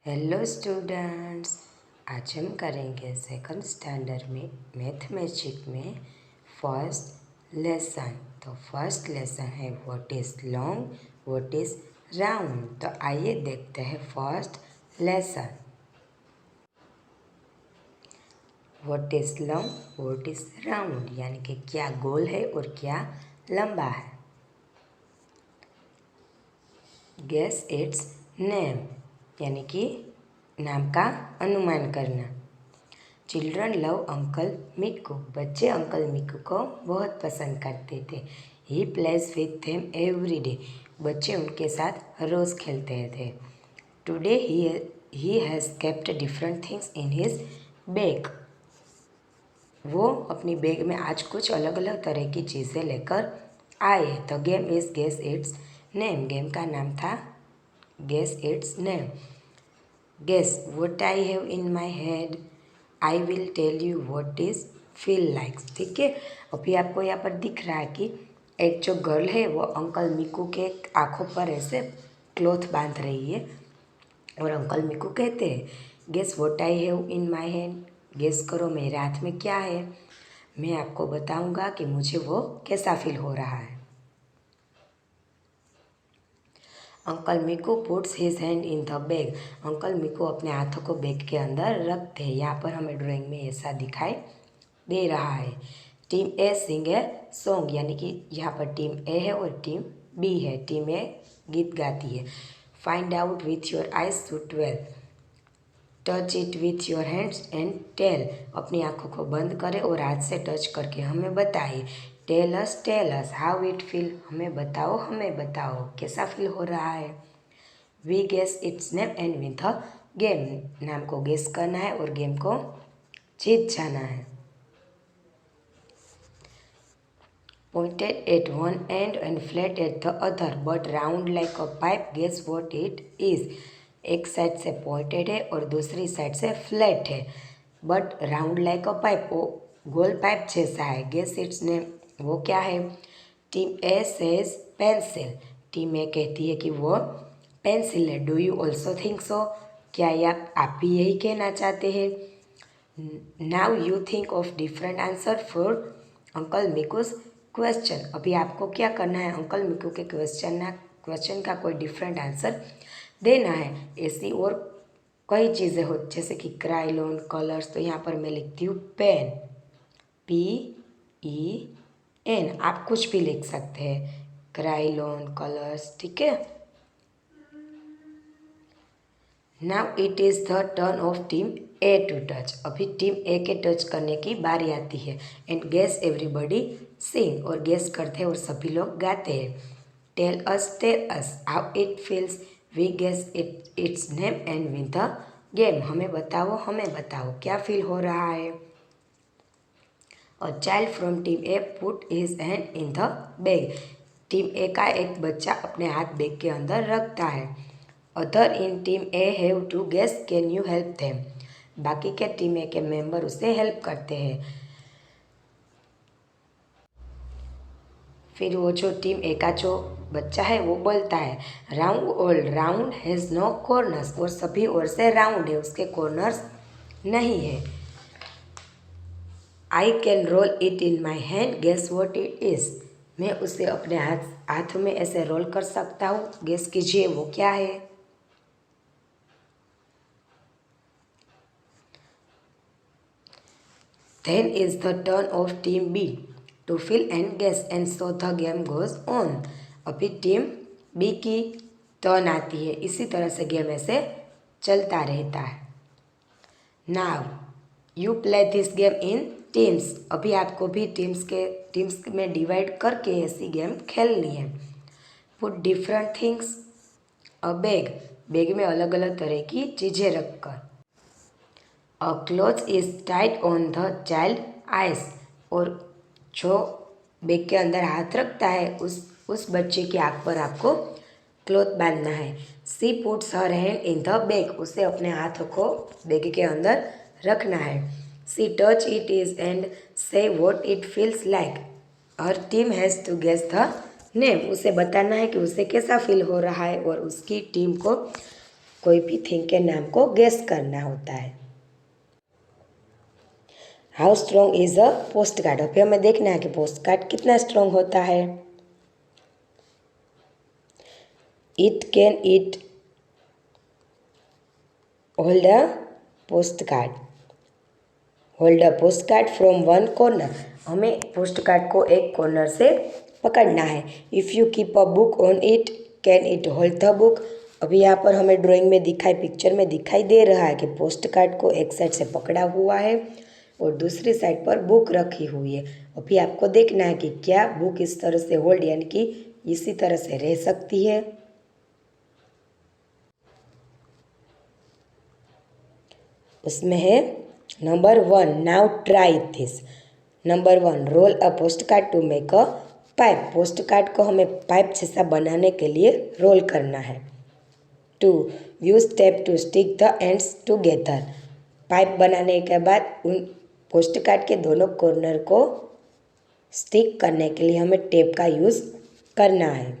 Hello students, आज हम करेंगे सेकंड स्टैंडर्ड में मैथमेटिक्स में फर्स्ट लेसन। तो फर्स्ट लेसन है what is long, what is round. तो आइए देखते हैं first lesson. What is long, what is round, यानी कि क्या गोल है और क्या लंबा है। गेस इट्स नेम, यानी कि नाम का अनुमान करना। चिल्ड्रन लव अंकल मिक्कू, बच्चे अंकल मिक्कू को बहुत पसंद करते थे। He plays with them every day, बच्चे उनके साथ रोज़ खेलते थे। Today he has kept different things in his bag, वो अपनी बैग में आज कुछ अलग अलग तरह की चीज़ें लेकर आए। The game is guess its name, game का नाम था guess its name. Guess what I have in my head, I will tell you what is feel like. ठीक है, अभी आपको यहाँ पर दिख रहा है कि एक जो गर्ल है वो अंकल मिक्कू के आँखों पर ऐसे क्लॉथ बांध रही है और अंकल मिक्कू कहते हैं guess what I have in my hand, guess करो मेरे हाथ में क्या है। मैं आपको बताऊंगा कि मुझे वो कैसा फील हो रहा है। Uncle Mikku puts his hand in the bag, uncle Mikku अपने हाथों को बैग के अंदर रखते हैं। यहाँ पर हमें ड्राइंग में ऐसा दिखाई दे रहा है। Team A Singh a song, यानी कि यहाँ पर टीम ए है और टीम बी है। टीम ए गीत गाती है। Find out with your eyes to 12, touch it with your hands and tell, अपनी आंखों को बंद करें और हाथ से टच करके हमें बताइए। Tell us how it feel, हमें बताओ कैसा फील हो रहा है। We guess its name and win the game, नाम को गेस करना है और गेम को जीत जाना है। Pointed at one end and flat at the other, but round like a pipe, guess what it is। एक साइड से पॉइंटेड है और दूसरी साइड से फ्लैट है, but round like a pipe, वो गोल पाइप जैसा है। गेस इट्स नेम, वो क्या है। Team A says pencil, team A कहती है कि वो पेंसिल है। Do you also think so, क्या आप भी यही कहना चाहते हैं। Now you think of different answer for uncle Mikku's question, अभी आपको क्या करना है, अंकल मिक्कू के क्वेश्चन का कोई डिफरेंट आंसर देना है। ऐसी और कई चीज़ें हो जैसे कि क्राइलोन, कलर्स, तो यहाँ पर मैं लिखती हूँ पेन, PEN, आप कुछ भी लिख सकते हैं, क्राइलोन, कलर्स, ठीक है। Now it is the turn of team A to touch, अभी टीम ए के टच करने की बारी आती है। एंड गेस एवरीबडी सिंग, और गेस करते हैं और सभी लोग गाते हैं। Tell us how it feels, we guess its name and win the game, हमें बताओ क्या फील हो रहा है। A child from team A put his hand in the bag, team A का एक बच्चा अपने हाथ बैग के अंदर रखता है। Other in team A have to guess can you help them, बाकी के टीम ए के मेंबर उसे हेल्प करते हैं। फिर वो जो टीम ए का जो बच्चा है वो बोलता है राउंड हैज़ नो कॉर्नर्स, और सभी ओर से राउंड है, उसके कॉर्नर्स नहीं है। I can roll it in my hand, guess what it is, मैं उसे अपने हाथ में ऐसे रोल कर सकता हूँ, गेस कीजिए वो क्या है। Then is the turn of team B to fill and guess, and so the game goes on। अभी टीम बी की टर्न आती है, इसी तरह से गेम ऐसे चलता रहता है। Now you play this game in teams, अभी आपको भी टीम्स में डिवाइड करके ऐसी गेम खेलनी है। पुट डिफरेंट थिंग्स अ बैग में अलग अलग तरह की चीज़ें रखकर। अ cloth is tight on the child eyes, और जो बैग के अंदर हाथ रखता है उस बच्चे की आँख पर आपको क्लॉथ बांधना है। She puts her hand in the bag, उसे अपने हाथों को बैग के अंदर रखना है। She touch it is and say what it feels like, her team has to guess the name, उसे बताना है कि उसे कैसा फील हो रहा है और उसकी टीम को कोई भी थिंग के नाम को गेस करना होता है। How strong is a post card. अभी हमें देखना है कि पोस्ट कार्ड कितना स्ट्रॉन्ग होता है। It hold a post card. Hold a post card from one corner. हमें पोस्ट कार्ड को एक कॉर्नर से पकड़ना है। If you keep a book on it can it hold the book. अभी यहाँ पर हमें ड्राइंग में पिक्चर में दिखाई दे रहा है कि पोस्ट कार्ड को एक साइड से पकड़ा हुआ है और दूसरी साइड पर बुक रखी हुई है। अभी आपको देखना है कि क्या बुक इस तरह से होल्ड यानी कि इसी तरह से रह सकती है। उसमें है number 1, now try this. Number 1, roll a post card to make a pipe. Post card को हमें पाइप जैसा बनाने के लिए रोल करना है। 2, use tape to stick the ends together. Pipe बनाने के बाद उन पोस्ट कार्ड के दोनों कॉर्नर को स्टिक करने के लिए हमें टेप का यूज़ करना है।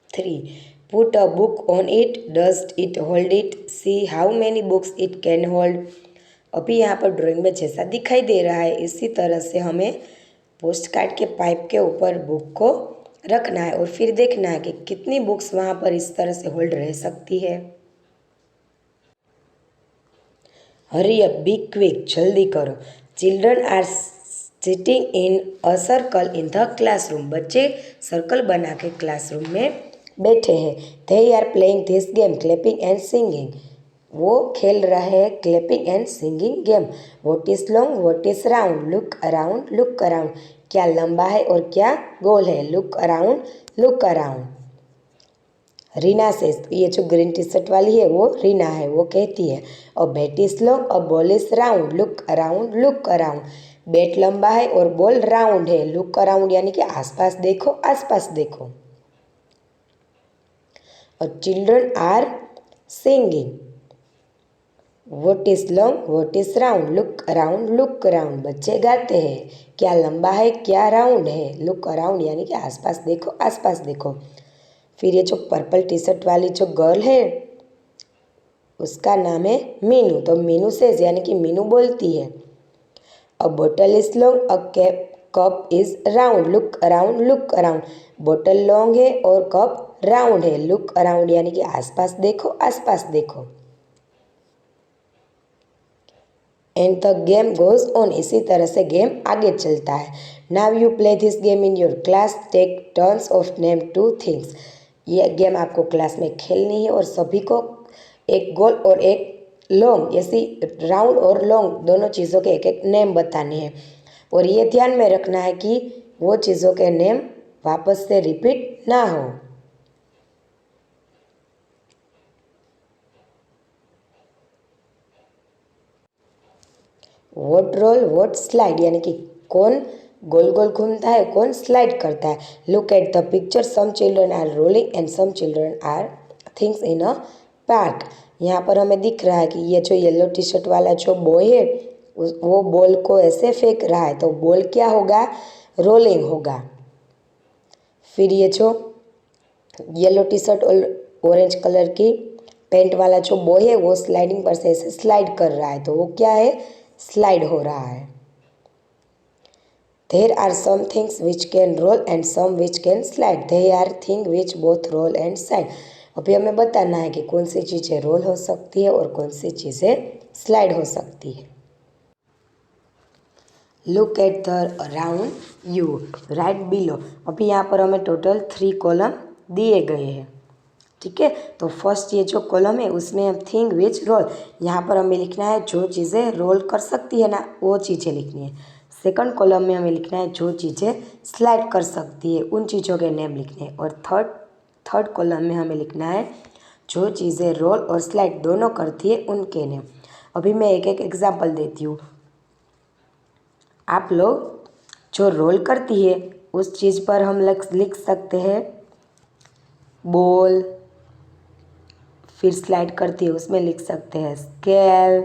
3, put a book on it, dust it hold it, see how many books it can hold. अभी यहाँ पर ड्राइंग में जैसा दिखाई दे रहा है इसी तरह से हमें पोस्ट कार्ड के पाइप के ऊपर बुक को रखना है और फिर देखना है कि कितनी बुक्स वहाँ पर इस तरह से होल्ड रह सकती है। हरी अप, बी क्विक, जल्दी करो। Children are sitting in a circle in the classroom. बच्चे सर्कल बना के क्लासरूम में बैठे हैं। They are playing this game, clapping and singing. वो खेल रहे हैं clapping and singing game. What is long, what is round, look around, look around. क्या लंबा है और क्या गोल है, look around, look around. Reena से, ये जो ग्रीन टी शर्ट वाली है वो रीना है, वो कहती है a bat is long, a ball is round, look around, look around. Bat लंबा है और बॉल राउंड है, लुक अराउंड यानी कि आसपास देखो, आसपास देखो। और children are singing, what is long, what is round, look around, look around. बच्चे गाते हैं क्या लंबा है क्या राउंड है, लुक अराउंड यानी कि आसपास देखो, आसपास देखो। फिर ये जो पर्पल टी शर्ट वाली जो गर्ल है उसका नाम है मीनू। तो मीनू सेज यानी कि मीनू बोलती है a bottle is long, a cup is round, look around, look around. बोतल लॉन्ग है और कप राउंड है, लुक अराउंड यानी कि आसपास देखो, आसपास देखो। And the game goes on, इसी तरह से गेम आगे चलता है। Now you play this game in your class, take turns of name to things. ये गेम आपको क्लास में खेलनी है और सभी को एक गोल और एक लॉन्ग, ऐसी राउंड और लॉन्ग दोनों चीज़ों के एक एक नेम बताने हैं और ये ध्यान में रखना है कि वो चीज़ों के नेम वापस से रिपीट ना हो। वोट रोल वोट स्लाइड यानी कि कौन गोल गोल घूमता है, कौन स्लाइड करता है। Look at the picture, some children are rolling and some children are things in a park. यहाँ पर हमें दिख रहा है कि ये जो येलो टी शर्ट वाला जो बॉय है वो बॉल को ऐसे फेंक रहा है, तो बॉल क्या होगा, रोलिंग होगा। फिर ये जो येलो टी शर्ट और ऑरेंज कलर की पेंट वाला जो बॉय है वो स्लाइडिंग पर से ऐसे स्लाइड कर रहा है, तो वो क्या है, स्लाइड हो रहा है। There are some things which can roll and some which can slide. They are things which both roll and slide. अभी हमें बताना है कि कौन सी चीज़ें रोल हो सकती है और कौन सी चीज़ें स्लाइड हो सकती है। Look at the round you right below. अभी यहाँ पर हमें टोटल 3 कॉलम दिए गए हैं, ठीक है। तो फर्स्ट ये जो कॉलम है उसमें हम थिंग विच रोल, यहाँ पर हमें लिखना है जो चीज़ें रोल कर सकती है ना वो चीज़ें लिखनी है। सेकंड कॉलम में हमें लिखना है जो चीज़ें स्लाइड कर सकती है उन चीज़ों के नेम लिखने हैं। और थर्ड कॉलम में हमें लिखना है जो चीज़ें रोल और स्लाइड दोनों करती है उनके नेम। अभी मैं एक एक एग्जाम्पल देती हूँ। आप लोग जो रोल करती है उस चीज़ पर हम लिख सकते हैं बॉल, फिर स्लाइड करती है उसमें लिख सकते हैं स्केल,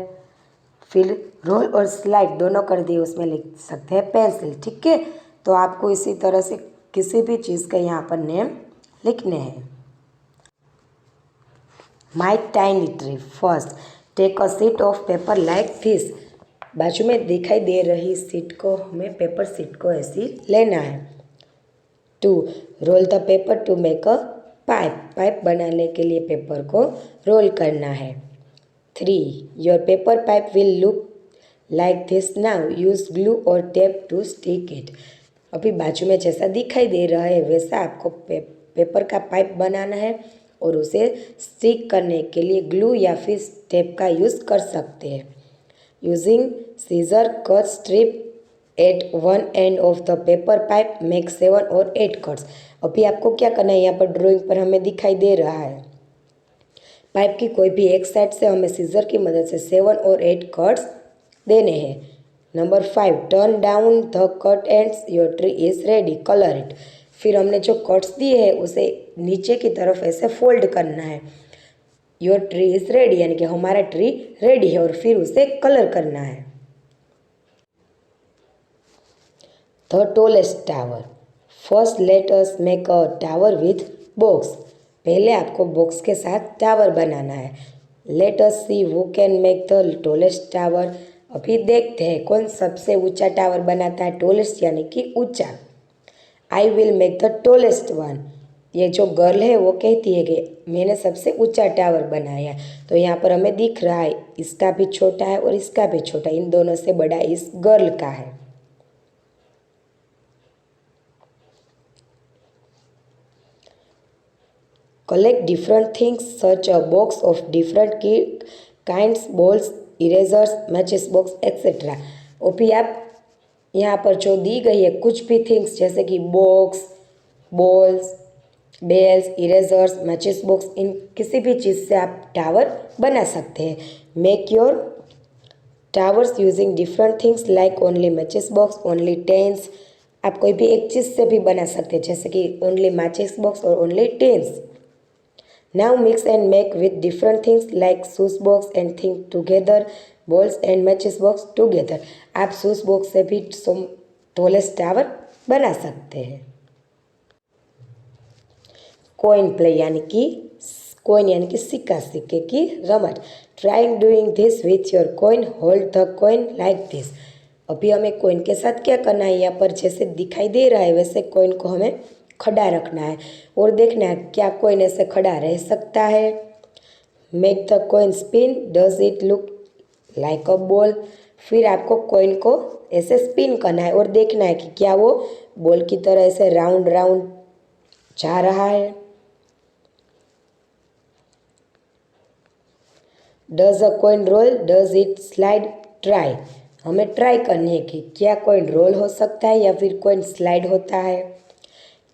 फिर रोल और स्लाइड दोनों कर दिए उसमें लिख सकते हैं पेंसिल, ठीक है। तो आपको इसी तरह से किसी भी चीज़ के यहाँ पर नेम लिखने हैं। My tiny tree. First take a sheet of paper like this. बाजू में दिखाई दे रही शीट को हमें पेपर शीट को ऐसी लेना है। 2 roll the paper to make a pipe. Pipe बनाने के लिए पेपर को रोल करना है। 3 your paper pipe will look like this now. Use glue और टेप टू स्टिक इट। अभी बाजू में जैसा दिखाई दे रहा है वैसा आपको पेपर का पाइप बनाना है और उसे स्टिक करने के लिए ग्लू या फिर टेप का यूज़ कर सकते हैं। Using scissor cut strip at one end of the paper pipe make 7 और 8 कट्स। अभी आपको क्या करना है, यहाँ पर ड्राइंग पर हमें दिखाई दे रहा है पाइप की कोई भी एक साइड से हमें सीजर की मदद से 7 और 8 कट्स देने हैं। Number 5 turn down the cut ends your tree is ready colour it. फिर हमने जो कट्स दिए हैं उसे नीचे की तरफ ऐसे फोल्ड करना है। योर ट्री इज रेडी यानी कि हमारा ट्री रेडी है और फिर उसे कलर करना है। The tallest tower. First let us make a tower with box. पहले आपको बॉक्स के साथ टावर बनाना है। Let us see who can make the tallest tower. अभी देखते हैं कौन सबसे ऊंचा टावर बनाता है। टॉलेस्ट यानी कि ऊंचा। I will make the tallest one. ये जो गर्ल है वो कहती है कि मैंने सबसे ऊंचा टावर बनाया। तो यहाँ पर हमें दिख रहा है इसका भी छोटा है और इसका भी छोटा, इन दोनों से बड़ा इस गर्ल का है। Collect different things such a box of different kinds, balls, erasers, matches box, etc. और फिर आप यहाँ पर जो दी गई है कुछ भी थिंग्स जैसे कि box, balls, bells, erasers, matches box, इन किसी भी चीज़ से आप टावर बना सकते हैं। Make your towers using different things like only matches box, only tens. आप कोई भी एक चीज़ से भी बना सकते हैं जैसे कि ओनली मैचेस बॉक्स और only tens. Now mix and make with different things like shoes box and think together, balls and matches box together. आप shoes box से भी टॉलेस्ट टावर बना सकते हैं। कॉइन प्ले यानी कि सिक्का सिक्के की रमत। Trying doing this with your coin, hold the coin like this. अभी हमें कॉइन के साथ क्या करना है, यहाँ पर जैसे दिखाई दे रहा है वैसे कॉइन को हमें खड़ा रखना है और देखना है क्या कॉइन ऐसे खड़ा रह सकता है। Make the coin spin, does it look like a ball. फिर आपको कॉइन को ऐसे स्पिन करना है और देखना है कि क्या वो बॉल की तरह ऐसे राउंड राउंड जा रहा है। Does a coin roll, does it slide, try. हमें ट्राई करनी है कि क्या कॉइन रोल हो सकता है या फिर कॉइन स्लाइड होता है।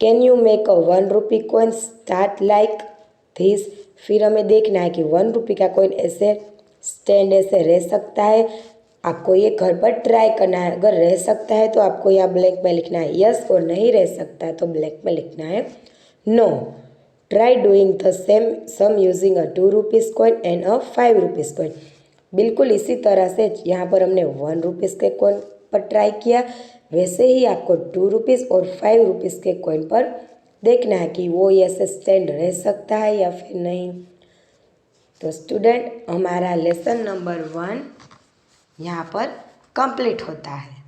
Can you make a 1 rupee coin start like this. फिर हमें देखना है कि 1 रुपी का कॉइन ऐसे स्टैंड ऐसे रह सकता है। आपको ये घर पर ट्राई करना है। अगर रह सकता है तो आपको यहाँ ब्लैंक में लिखना है यस, और नहीं रह सकता है तो ब्लैंक में लिखना है no. Try doing the same sum using a 2 rupees coin and a 5 rupees coin. बिल्कुल इसी तरह से यहाँ पर हमने 1 रुपीज़ के कॉइन पर ट्राई किया, वैसे ही आपको 2 रुपीज़ और 5 रुपीज़ के कॉइन पर देखना है कि वो ऐसे स्टैंड रह सकता है या फिर नहीं। तो स्टूडेंट हमारा लेसन नंबर 1 यहाँ पर कंप्लीट होता है।